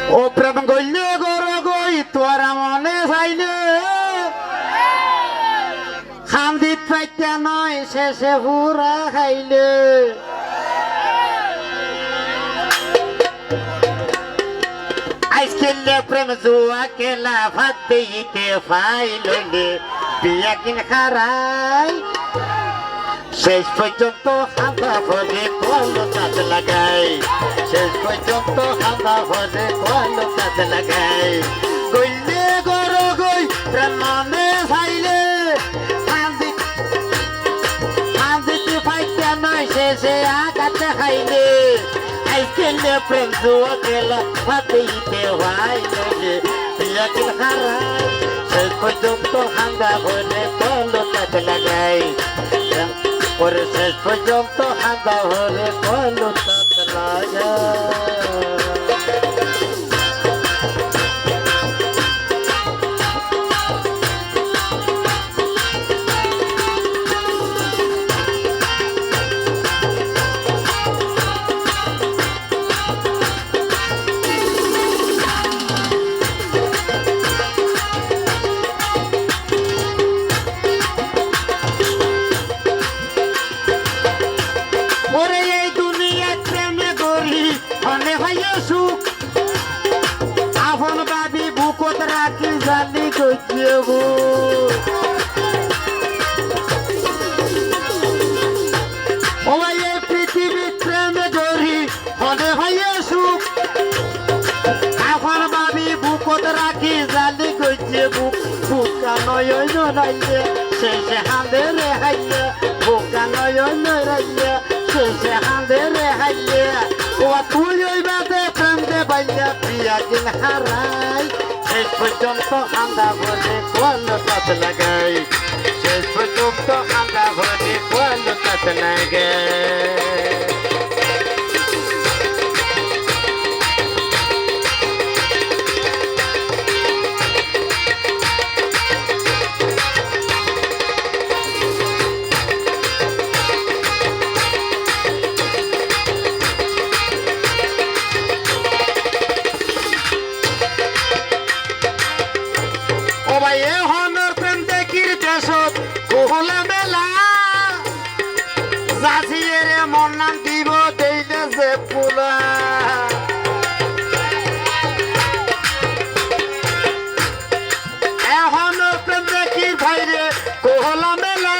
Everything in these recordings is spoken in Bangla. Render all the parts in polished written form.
ও প্রেম গইলে গর গই তোরা মনে চাইলে খান্দিত পাইতা নয় শেষে পুরা খাইলে আজকেলে প্রেম জুয়া কেলা ভাত দিতে ফাইলে বিয়া কিন খারাই শেষ পর্যন্ত খান্দা ভরে কলো কাজ লাগাই শেষ পর্যন্ত খান্দা ভরে কলো কাজ লাগাই গইলে গর গই প্রেম মনে চাইলে খান্দিতে পাইতা নয় শেষে আঘাতে খাইলে আইকেলে প্রেম জুয়া গেলা ভাতেইতে ভাইলে বিয়া কিন খারাই শেষ পর্যন্ত খান্দা ভরে কলো কাজ লাগাই ওরে শেষ পর্যন্ত খান্দা ভরে কলো কাজ লাগাই ওরে এই দুনিয়া প্রেমে গড়ি মনে হয় সুখ আপন বাবি বুকত রাখি জানি গজিয়েব ও এই পৃথিবী প্রেমে গড়ি মনে হয় সুখ আপন বাবি বুকত রাখি জানি গজিয়েব বুকা নয় নড়াইলে শেষে হাঁদে রে হাইলে বুকা নয় নড়াইলে শেষে হাঁদে রে হাইলে ও তুই ওই বাদে প্রেম দে বাইয়া প্রিয়া কিন হারাই শেষ পর্যন্ত হাঁদা ভরে কলো কাজ লাগাই শেষ পর্যন্ত হাঁদা ভরে কলো কাজ লাগাই মন নাম দিব দেইলে যে পুলা এখন প্রেম দেখি ভাইরে কোহলা মেলা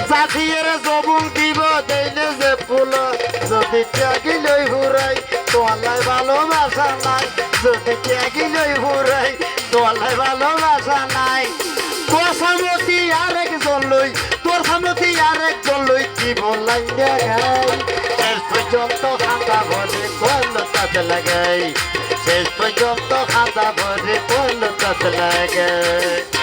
জাতির জবুন দিব দেইলে যে পুলা যদি ত্যাগি লই হুরাই তোলাই ভালোবাসা নাই যদি ত্যাগি লই হুরাই তোলাই ভালোবাসা নাই তোর সামতি আরেকজন লই তোর সামতি আরেকজন লই কি বলাই দেখাই শেষ পর্যন্ত খান্দা ভরে কলো কাজ লাগাই শেষ পর্যন্ত খান্দা ভরে কলো কাজ লাগাই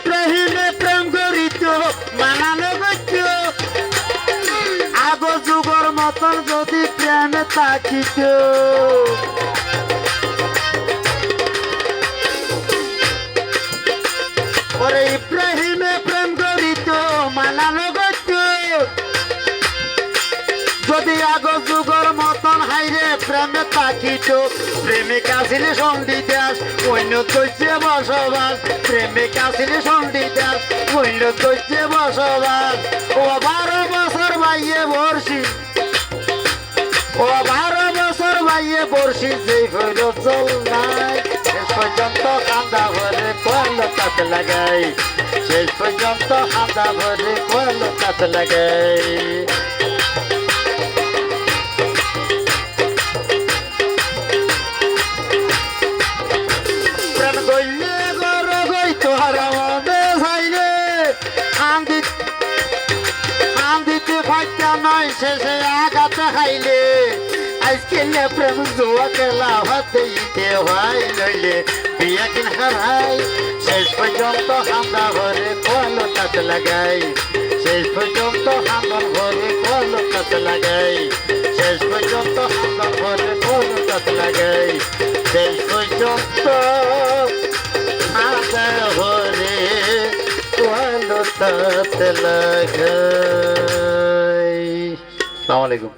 প্রেমে প্রেম করিত মানানো গত আগ যুগর মতন যদি প্রেমে থাকিত ওরে ইব্রাহিমে প্রেম করিত মানানো গত যদি আগ যুগর মতন হাইরে প্রেমে থাকিত প্রেমিকা ছিল সন্ধি দাস অন্য দৈত্যে বসবাস প্রেমিকা ছিল সন্ধি দাস অন্য দৈত্যে বসবাস ও 12 বছর ভাইয়ে বর্ষি ও 12 বছর ভাইয়ে বর্ষি যেই হইল চল নাই শেষ পর্যন্ত কান্দা ভরে কলো কাজ লাগাই শেষ পর্যন্ত কান্দা ভরে কলো কাজ লাগাই শেষে আঘাতে খাইলে আজকেলে প্রেম জুয়া খেলা ভাতেইতে ভাইলে বিয়া কিন হারাই শেষ পর্যন্ত খান্দা ভরে কলো কাজ লাগাই শেষ পর্যন্ত হাঙ্গর ঘরে কোন কাজ লাগাই শেষ পর্যন্ত হাঙ্গর ঘরে কোন কাজ লাগাই শেষ পর্যন্ত হাঙ্গর ঘরে কোন কাজ লাগাই। আসসালামু আলাইকুম।